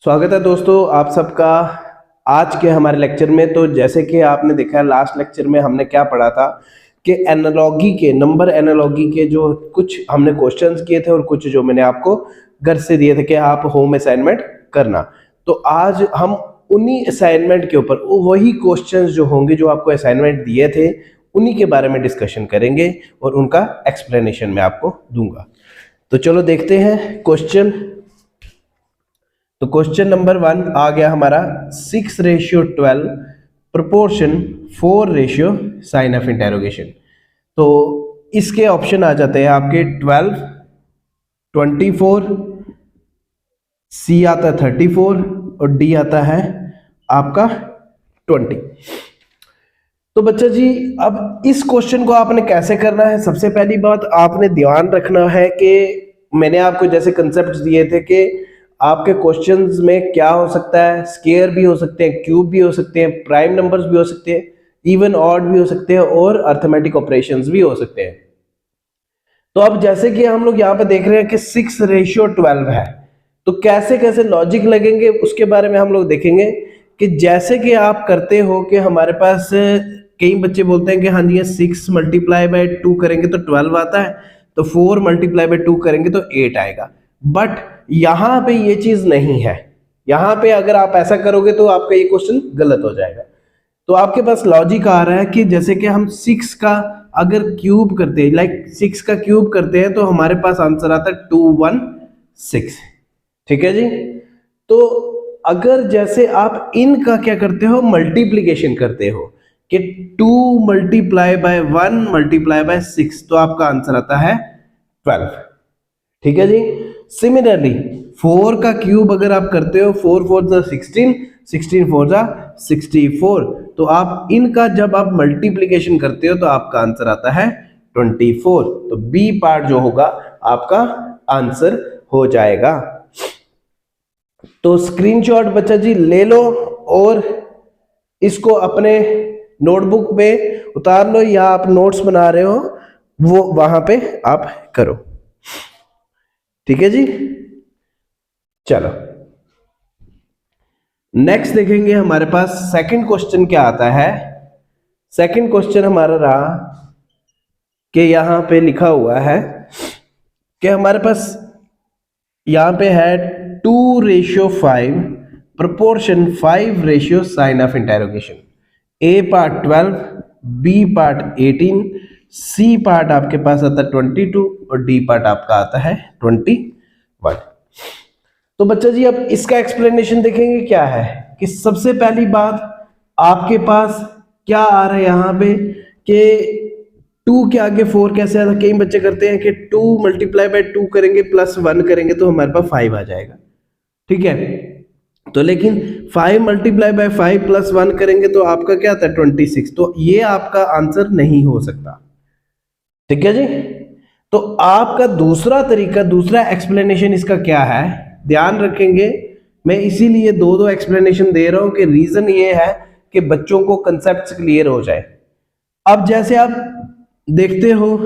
स्वागत है दोस्तों आप सबका आज के हमारे लेक्चर में। तो जैसे कि आपने देखा है लास्ट लेक्चर में हमने क्या पढ़ा था कि एनालॉगी के नंबर एनालॉगी के जो कुछ हमने क्वेश्चंस किए थे और कुछ जो मैंने आपको घर से दिए थे कि आप होम असाइनमेंट करना। तो आज हम उन्हीं असाइनमेंट के ऊपर वही क्वेश्चंस जो होंगे जो आपको असाइनमेंट दिए थे उन्हीं के बारे में डिस्कशन करेंगे और उनका एक्सप्लेनेशन मैं आपको दूंगा। तो चलो देखते हैं क्वेश्चन। तो क्वेश्चन नंबर 1 आ गया हमारा 6:12 प्रोपोर्शन 4 साइन ऑफ इंटेरोगेशन। तो इसके ऑप्शन आ जाते हैं आपके 12, 24, सी आता है 34 और डी आता है आपका 20। तो बच्चा जी अब इस क्वेश्चन को आपने कैसे करना है, सबसे पहली बात आपने ध्यान रखना है कि मैंने आपको जैसे कंसेप्ट दिए थे कि आपके क्वेश्चंस में क्या हो सकता है, स्क्वायर भी हो सकते हैं, क्यूब भी हो सकते हैं, प्राइम नंबर्स भी हो सकते हैं, इवन ऑड भी हो सकते हैं और अर्थमेटिक ऑपरेशंस भी हो सकते हैं। तो अब जैसे कि हम लोग यहाँ पे देख रहे हैं कि 6:12 है, तो कैसे कैसे लॉजिक लगेंगे उसके बारे में हम लोग देखेंगे। कि जैसे कि आप करते हो कि हमारे पास कई बच्चे बोलते हैं कि हाँ जी ये 6 मल्टीप्लाई बाय 2 करेंगे तो 12 आता है, तो 4 मल्टीप्लाई बाय 2 करेंगे तो 8 आएगा। बट यहाँ पे ये चीज नहीं है। यहाँ पे अगर आप ऐसा करोगे तो आपका ये क्वेश्चन गलत हो जाएगा। तो आपके पास लॉजिक आ रहा है कि जैसे कि हम 6 का अगर क्यूब करते हैं, लाइक 6 का क्यूब करते हैं तो हमारे पास आंसर आता है 216। ठीक है जी। तो अगर जैसे आप इनका क्या करते हो, मल्टीप्लीकेशन करते हो कि 2 मल्टीप्लाई बाय 1 मल्टीप्लाई बाय 6, तो आपका आंसर आता है 12। ठीक है जी। सिमिलरली 4 का क्यूब अगर आप करते हो 4 4 जा 16, 16 4 जा 64, तो आप इनका जब आप मल्टीप्लीकेशन करते हो तो आपका आंसर आता है 24। तो बी पार्ट जो होगा आपका आंसर हो जाएगा। तो स्क्रीनशॉट बच्चा जी ले लो और इसको अपने नोटबुक पे उतार लो या आप नोट्स बना रहे हो वो वहां पे आप करो। ठीक है जी। चलो नेक्स्ट देखेंगे हमारे पास सेकंड क्वेश्चन क्या आता है। सेकंड क्वेश्चन हमारा रहा कि यहां पे लिखा हुआ है कि हमारे पास यहां पे है 2:5 proportion 5 sign of interrogation. A part 12, B part 18, C part आपके पास आता है 22 और डी पार्ट आपका आता है 21। तो बच्चा जी अब इसका एक्सप्लेनेशन देखेंगे क्या है कि सबसे पहली बात आपके पास क्या आ रहा है यहाँ पे कि 2 के आगे 4 कैसे आता है। कई बच्चे करते हैं कि 2 मल्टीप्लाई बाय 2 करेंगे प्लस 1 करेंगे तो हमारे पास 5 आ जाएगा। ठीक है। तो लेकिन 5 मल्टीप्लाई बाय 5 प्लस 1 करेंगे तो आपका क्या आता है 26। तो ये आपका आंसर नहीं हो सकता। ठीक है जी। तो आपका दूसरा तरीका, दूसरा एक्सप्लेनेशन इसका क्या है, ध्यान रखेंगे। मैं इसीलिए दो दो एक्सप्लेनेशन दे रहा हूं कि रीजन ये है कि बच्चों को कंसेप्ट क्लियर हो जाए। अब जैसे आप देखते हो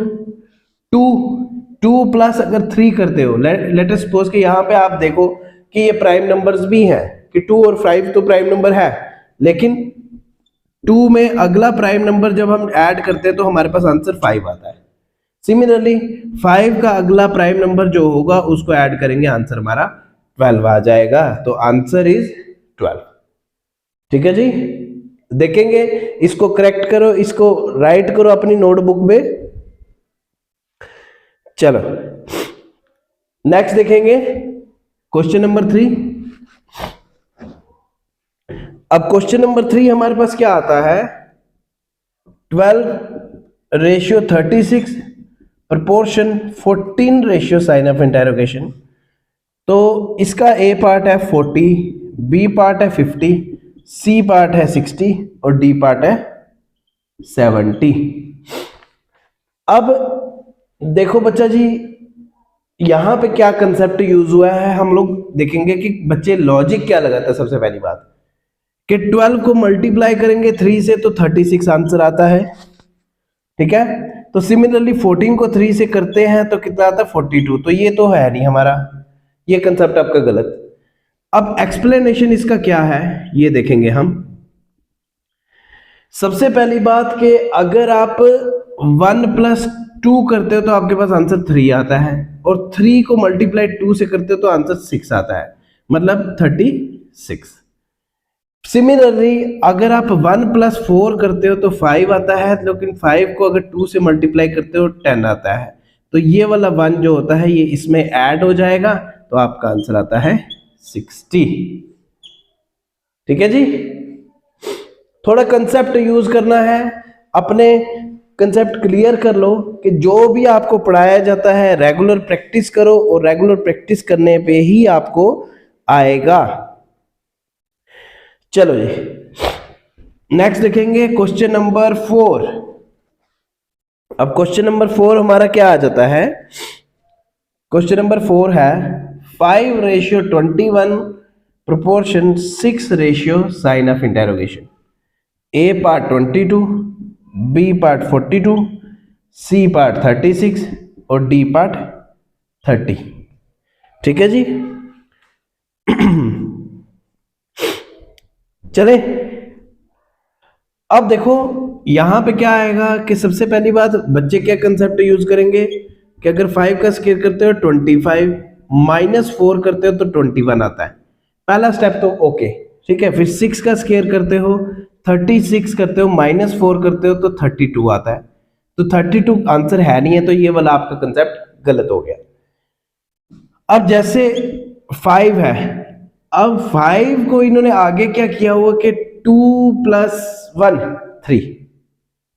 2 प्लस अगर 3 करते हो, लेट अस सपोज कि यहां पे आप देखो कि ये प्राइम नंबर्स भी हैं कि 2 और 5 तो प्राइम नंबर है, लेकिन 2 में अगला प्राइम नंबर जब हम ऐड करते हैं तो हमारे पास आंसर 5 आता है। सिमिलरली 5 का अगला प्राइम नंबर जो होगा उसको ऐड करेंगे, आंसर हमारा 12 आ जाएगा। तो आंसर इज 12। ठीक है जी। देखेंगे, इसको करेक्ट करो, इसको राइट करो अपनी नोटबुक में। चलो नेक्स्ट देखेंगे क्वेश्चन नंबर 3। अब क्वेश्चन नंबर 3 हमारे पास क्या आता है, 12:36 प्रोपोर्शन 14 साइन ऑफ इंटेरोगेशन। तो इसका ए पार्ट है 40, बी पार्ट है 50, सी पार्ट है 60 और डी पार्ट है 70। अब देखो बच्चा जी यहां पे क्या कंसेप्ट यूज हुआ है, हम लोग देखेंगे कि बच्चे लॉजिक क्या लगाता है। सबसे पहली बात कि 12 को मल्टीप्लाई करेंगे 3 से तो 36 आंसर आता है। ठीक है। तो सिमिलरली 14 को 3 से करते हैं तो कितना आता है 42। तो ये तो है नहीं हमारा, ये कंसेप्ट आपका गलत। अब एक्सप्लेनेशन इसका क्या है ये देखेंगे हम। सबसे पहली बात कि अगर आप 1 + 2 करते हो तो आपके पास आंसर 3 आता है, और 3 को मल्टीप्लाई 2 से करते हो तो आंसर 6 आता है, मतलब 36। सिमिलरली अगर आप 1 + 4 करते हो तो 5 आता है, लेकिन 5 को अगर 2 से मल्टीप्लाई करते हो 10 आता है, तो ये वाला 1 जो होता है ये इसमें ऐड हो जाएगा, तो आपका आंसर आता है 60। ठीक है जी, थोड़ा कंसेप्ट यूज करना है, अपने कंसेप्ट क्लियर कर लो कि जो भी आपको पढ़ाया जाता है रेगुलर प्रैक्टिस करो, और रेगुलर प्रैक्टिस करने पे ही आपको आएगा। चलो जी नेक्स्ट देखेंगे क्वेश्चन नंबर 4। अब क्वेश्चन नंबर 4 हमारा क्या आ जाता है, क्वेश्चन नंबर 4 है 5:21 proportion 6 ratio sign of interrogation। A part 22, B part 42, C part 36 और D पार्ट 30। ठीक है जी चले, अब देखो यहां पे क्या आएगा कि सबसे पहली बात बच्चे क्या कंसेप्ट यूज करेंगे कि अगर 5 का स्क्वायर करते हो 25, -4 करते हो तो 21 आता है, पहला स्टेप तो ओके ठीक है। फिर 6 का स्क्वायर करते हो 36 करते हो, -4 करते हो तो 32 आता है, तो 32 आंसर है नहीं है, तो ये वाला आपका कंसेप्ट गलत हो गया। अब जैसे 5 है, अब 5 को इन्होंने आगे क्या किया हुआ कि 2 + 1 3।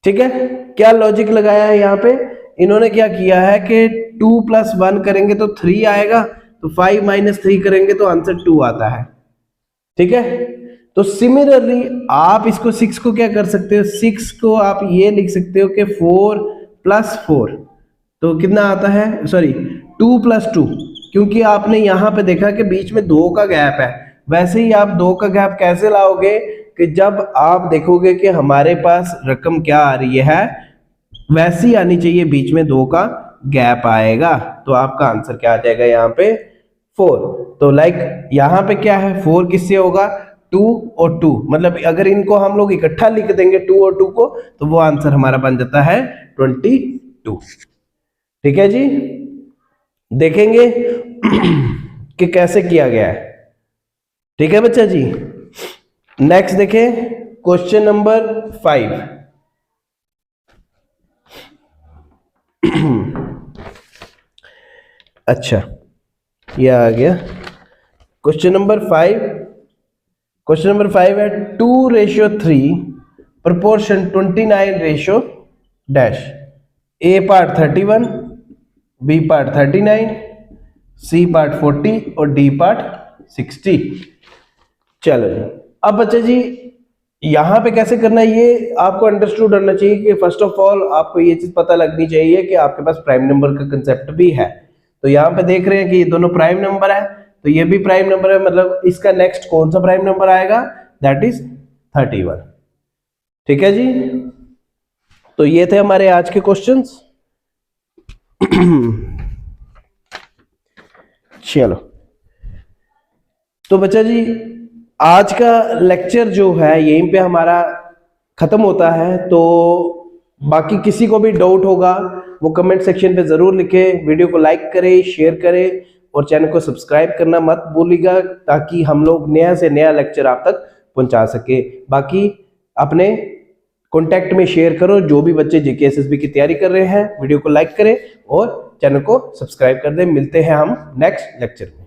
ठीक है, क्या लॉजिक लगाया है यहाँ पे, इन्होंने क्या किया है कि 2 + 1 करेंगे तो 3 आएगा, तो 5 - 3 करेंगे तो आंसर 2 आता है। ठीक है, तो सिमिलरली आप इसको 6 को क्या कर सकते हो, 6 को आप ये लिख सकते हो कि 4 + 4 तो कितना आता है, सॉरी 2 + 2, क्योंकि आपने यहाँ पे देखा कि बीच में 2 का गैप है। वैसे ही आप 2 का गैप कैसे लाओगे कि जब आप देखोगे कि हमारे पास रकम क्या आ रही है वैसी आनी चाहिए, बीच में 2 का गैप आएगा, तो आपका आंसर क्या आ जाएगा यहाँ पे 4। तो लाइक यहाँ पे क्या है, 4 किससे होगा, 2 और 2, मतलब अगर इनको हम लोग इकट्ठा लिख देंगे 2 और 2 को, तो वो आंसर हमारा बन जाता है 22। ठीक है जी, देखेंगे कि कैसे किया गया है। ठीक है बच्चा जी, नेक्स्ट देखें क्वेश्चन नंबर 5। अच्छा ये आ गया क्वेश्चन नंबर 5। क्वेश्चन नंबर 5 है 2:3 proportion 29:डैश। A part 31, B part 39, C part 40 और D पार्ट 60। चलो जी, अब बच्चे जी यहाँ पे कैसे करना है ये आपको अंडरस्टूड होना चाहिए कि फर्स्ट ऑफ ऑल आपको ये चीज पता लगनी चाहिए कि आपके पास प्राइम नंबर का कंसेप्ट भी है। तो यहाँ पे देख रहे हैं कि ये दोनों प्राइम नंबर है, तो ये भी प्राइम नंबर है, मतलब इसका नेक्स्ट कौन सा प्राइम नंबर आएगा, दैट इज 31। ठीक है जी, तो ये थे हमारे आज के क्वेश्चंस। चलो तो बच्चा जी आज का लेक्चर जो है यहीं पे हमारा खत्म होता है। तो बाकी किसी को भी डाउट होगा वो कमेंट सेक्शन पे जरूर लिखे, वीडियो को लाइक करें, शेयर करें और चैनल को सब्सक्राइब करना मत भूलिएगा, ताकि हम लोग नया से नया लेक्चर आप तक पहुंचा सके। बाकी अपने कॉन्टैक्ट में शेयर करो, जो भी बच्चे जीके एसएसबी की तैयारी कर रहे हैं वीडियो को लाइक करें और चैनल को सब्सक्राइब कर दें। मिलते हैं हम नेक्स्ट लेक्चर में।